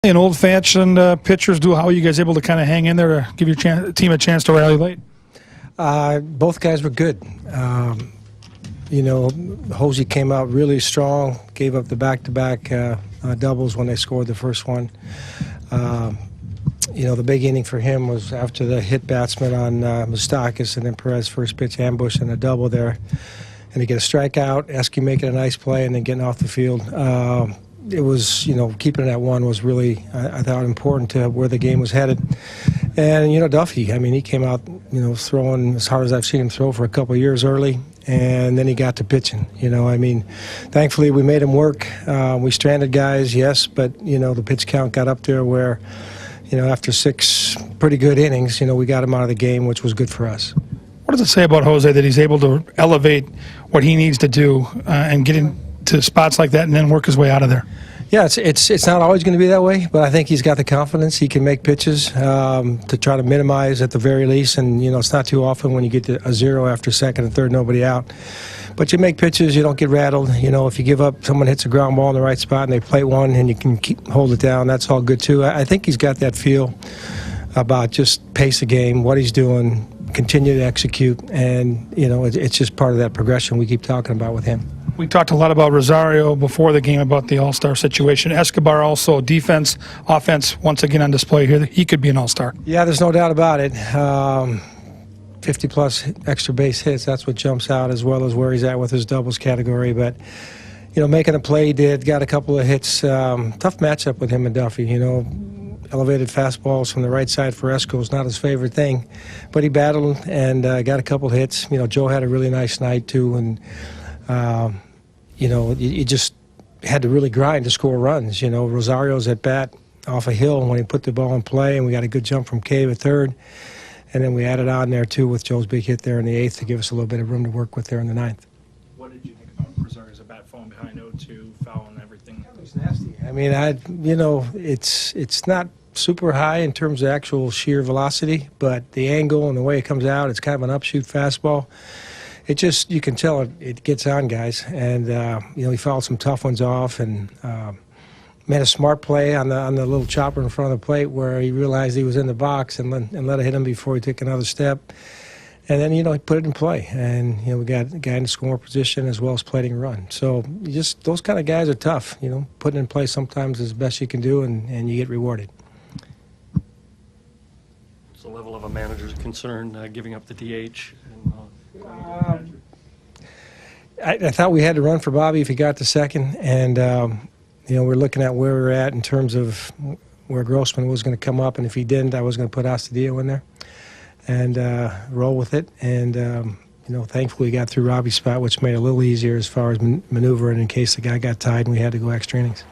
And old-fashioned pitchers do. How are you guys able to kind of hang in there to give your team a chance to rally late? Both guys were good. You know, Hosey came out really strong, gave up the back-to-back doubles when they scored the first one. You know, the big inning for him was after the hit batsman on Moustakis, and then Perez first pitch ambush and a double there. And to get a strikeout, Esky making a nice play, and then getting off the field. It was, you know, keeping it at one was really, I thought, important to where the game was headed. And, you know, Duffy, I mean, he came out, you know, throwing as hard as I've seen him throw for a couple of years early, and then he got to pitching. You know, I mean, thankfully we made him work. We stranded guys, yes, but, you know, the pitch count got up there where, you know, after 6 pretty good innings, you know, we got him out of the game, which was good for us. What does it say about Jose that he's able to elevate what he needs to do and get into spots like that and then work his way out of there? Yeah, it's not always going to be that way, but I think he's got the confidence. He can make pitches to try to minimize at the very least, and, you know, it's not too often when you get to a 0 after second and third, nobody out. But you make pitches, you don't get rattled. You know, if you give up, someone hits a ground ball in the right spot and they plate one and you can hold it down, that's all good too. I think he's got that feel about just pace the game, what he's doing, continue to execute, and, you know, it's just part of that progression we keep talking about with him. We talked a lot about Rosario before the game about the all-star situation. Escobar also, defense, offense, once again on display here. He could be an all-star. Yeah, there's no doubt about it. 50-plus extra base hits, that's what jumps out, as well as where he's at with his doubles category. But, you know, making a play, he did, got a couple of hits. Tough matchup with him and Duffy, you know. Elevated fastballs from the right side for Esco is not his favorite thing. But he battled and got a couple hits. You know, Joe had a really nice night, too. And, you know, you just had to really grind to score runs. You know, Rosario's at bat off a hill when he put the ball in play, and we got a good jump from Cave at third. And then we added on there, too, with Joe's big hit there in the 8th to give us a little bit of room to work with there in the 9th. What did you think about Rosario's at bat, falling behind 0-2, foul and everything? It was nasty. I mean, you know, it's not super high in terms of actual sheer velocity, but the angle and the way it comes out, it's kind of an upshoot fastball. It just, you can tell it gets on guys, and you know, he fouled some tough ones off, and made a smart play on the little chopper in front of the plate where he realized he was in the box and let it hit him before he took another step, and then, you know, he put it in play, and, you know, we got a guy in the scoring position as well as plating a run. So just those kind of guys are tough. You know, putting in play sometimes is the best you can do, and you get rewarded. What's the level of a manager's concern giving up the DH? I thought we had to run for Bobby if he got to second, and you know, we're looking at where we're at in terms of where Grossman was going to come up, and if he didn't, I was going to put Astudillo in there and roll with it. And you know, thankfully we got through Robbie's spot, which made it a little easier as far as maneuvering in case the guy got tied and we had to go extra innings.